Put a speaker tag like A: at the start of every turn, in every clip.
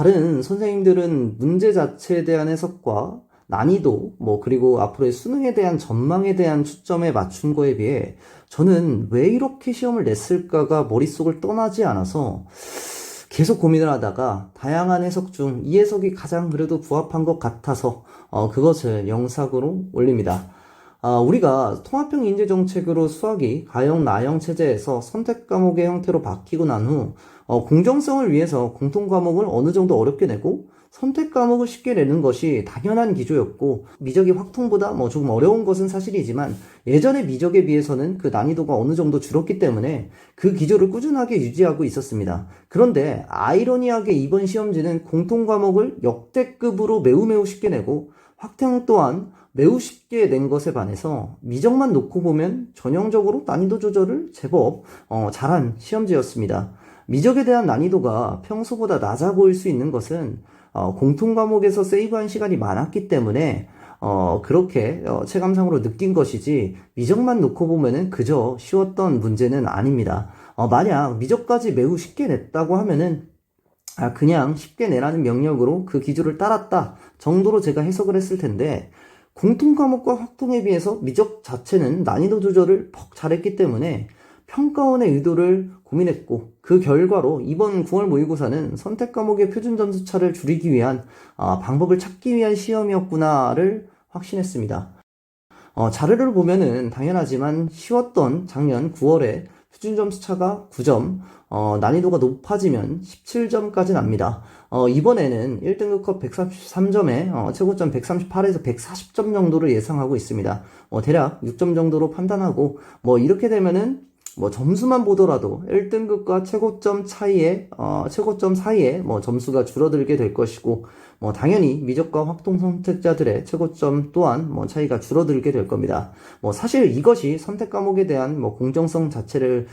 A: 다른 선생님들은 문제 자체에 대한 해석과 난이도, 그리고 앞으로의 수능에 대한 전망에 대한 초점에 맞춘 거에 비해 저는 왜 이렇게 시험을 냈을까가 머릿속을 떠나지 않아서 계속 고민을 하다가 다양한 해석 중 이 해석이 가장 그래도 부합한 것 같아서 그것을 영상으로 올립니다. 우리가 통합형 인재 정책으로 수학이 가형, 나형 체제에서 선택 과목의 형태로 바뀌고 난 후, 공정성을 위해서 공통 과목을 어느 정도 어렵게 내고 선택 과목을 쉽게 내는 것이 당연한 기조였고, 미적이 확통보다 조금 어려운 것은 사실이지만 예전의 미적에 비해서는 그 난이도가 어느 정도 줄었기 때문에 그 기조를 꾸준하게 유지하고 있었습니다. 그런데 아이러니하게 이번 시험지는 공통 과목을 역대급으로 매우 쉽게 내고 확통 또한 매우 쉽게 낸 것에 반해서 미적만 놓고 보면 전형적으로 난이도 조절을 제법 잘한 시험지였습니다. 미적에 대한 난이도가 평소보다 낮아 보일 수 있는 것은 공통 과목에서 세이브한 시간이 많았기 때문에 그렇게 체감상으로 느낀 것이지 미적만 놓고 보면은 그저 쉬웠던 문제는 아닙니다. 만약 미적까지 매우 쉽게 냈다고 하면은 그냥 쉽게 내라는 명령으로 그 기조를 따랐다 정도로 제가 해석을 했을 텐데, 공통 과목과 확통에 비해서 미적 자체는 난이도 조절을 퍽 잘했기 때문에 평가원의 의도를 고민했고, 그 결과로 이번 9월 모의고사는 선택 과목의 표준 점수 차를 줄이기 위한 방법을 찾기 위한 시험이었구나를 확신했습니다. 자료를 보면은 당연하지만 쉬웠던 작년 9월에 표준 점수 차가 9점, 난이도가 높아지면 17점까지 납니다. 이번에는 1등급 컷 133점에 최고점 138에서 140점 정도를 예상하고 있습니다. 대략 6점 정도로 판단하고, 이렇게 되면은 점수만 보더라도 1등급과 최고점 차이에, 최고점 사이에 점수가 줄어들게 될 것이고, 당연히 미적과 확통 선택자들의 최고점 또한 차이가 줄어들게 될 겁니다. 사실 이것이 선택 과목에 대한 공정성 자체를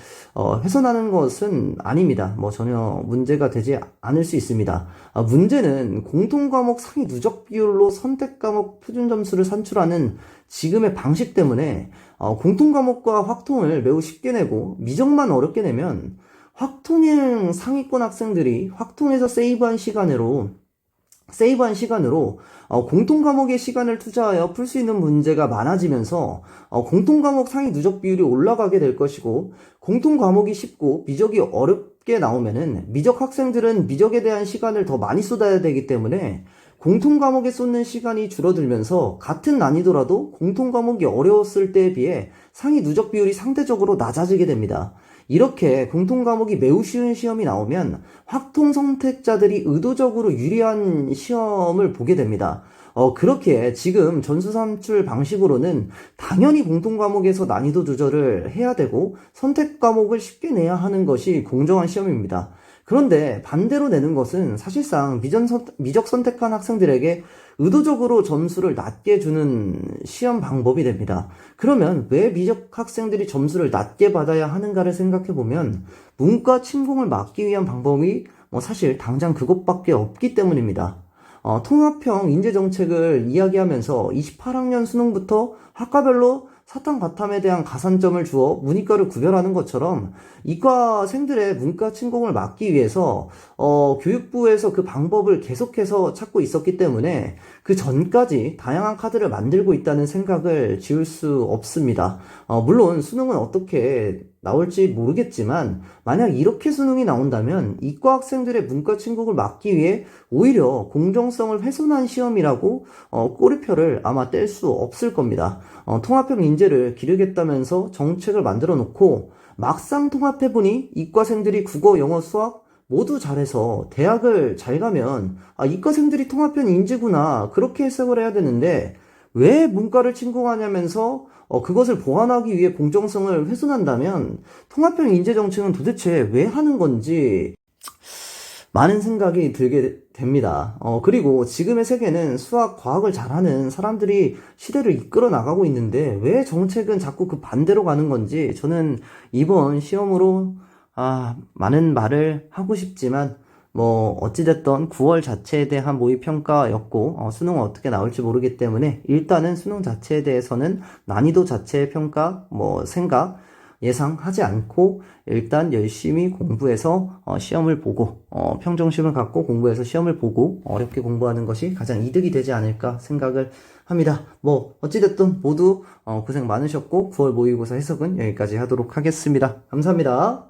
A: 훼손하는 것은 아닙니다. 전혀 문제가 되지 않을 수 있습니다. 문제는 공통 과목 상위 누적 비율로 선택 과목 표준 점수를 산출하는 지금의 방식 때문에 공통 과목과 확통을 매우 쉽게 내고 미적만 어렵게 내면 확통형 상위권 학생들이 확통에서 세이브한 시간으로 공통 과목의 시간을 투자하여 풀 수 있는 문제가 많아지면서 공통 과목 상위 누적 비율이 올라가게 될 것이고, 공통 과목이 쉽고 미적이 어렵게 나오면은 미적 학생들은 미적에 대한 시간을 더 많이 쏟아야 되기 때문에 공통 과목에 쏟는 시간이 줄어들면서 같은 난이도라도 공통 과목이 어려웠을 때에 비해 상위 누적 비율이 상대적으로 낮아지게 됩니다. 이렇게 공통 과목이 매우 쉬운 시험이 나오면 확통 선택자들이 의도적으로 유리한 시험을 보게 됩니다. 그렇게 지금 전수 산출 방식으로는 당연히 공통 과목에서 난이도 조절을 해야 되고 선택 과목을 쉽게 내야 하는 것이 공정한 시험입니다. 그런데 반대로 내는 것은 사실상 미적 선택한 학생들에게 의도적으로 점수를 낮게 주는 시험 방법이 됩니다. 그러면 왜 미적 학생들이 점수를 낮게 받아야 하는가를 생각해보면 문과 침공을 막기 위한 방법이 사실 당장 그것밖에 없기 때문입니다. 통합형 인재정책을 이야기하면서 28학년 수능부터 학과별로 사탐, 과탐에 대한 가산점을 주어 문이과를 구별하는 것처럼 이과생들의 문과 침공을 막기 위해서 교육부에서 그 방법을 계속해서 찾고 있었기 때문에 그 전까지 다양한 카드를 만들고 있다는 생각을 지울 수 없습니다. 물론 수능은 어떻게 나올지 모르겠지만 만약 이렇게 수능이 나온다면 이과 학생들의 문과 침공을 막기 위해 오히려 공정성을 훼손한 시험이라고 꼬리표를 아마 뗄 수 없을 겁니다. 통합형 인재를 기르겠다면서 정책을 만들어 놓고 막상 통합해보니 이과생들이 국어, 영어, 수학 모두 잘해서 대학을 잘 가면 이과생들이 통합형 인재구나 그렇게 해석을 해야 되는데 왜 문과를 침공하냐면서 그것을 보완하기 위해 공정성을 훼손한다면 통합형 인재 정책은 도대체 왜 하는 건지 많은 생각이 들게 됩니다. 그리고 지금의 세계는 수학, 과학을 잘하는 사람들이 시대를 이끌어 나가고 있는데 왜 정책은 자꾸 그 반대로 가는 건지 저는 이번 시험으로 많은 말을 하고 싶지만 어찌됐던 9월 자체에 대한 모의평가였고, 수능은 어떻게 나올지 모르기 때문에, 일단은 수능 자체에 대해서는 난이도 자체의 평가, 생각, 예상하지 않고 일단 열심히 공부해서 시험을 보고 평정심을 갖고 공부해서 시험을 보고 어렵게 공부하는 것이 가장 이득이 되지 않을까 생각을 합니다. 뭐 어찌됐든 모두 고생 많으셨고 9월 모의고사 해석은 여기까지 하도록 하겠습니다. 감사합니다.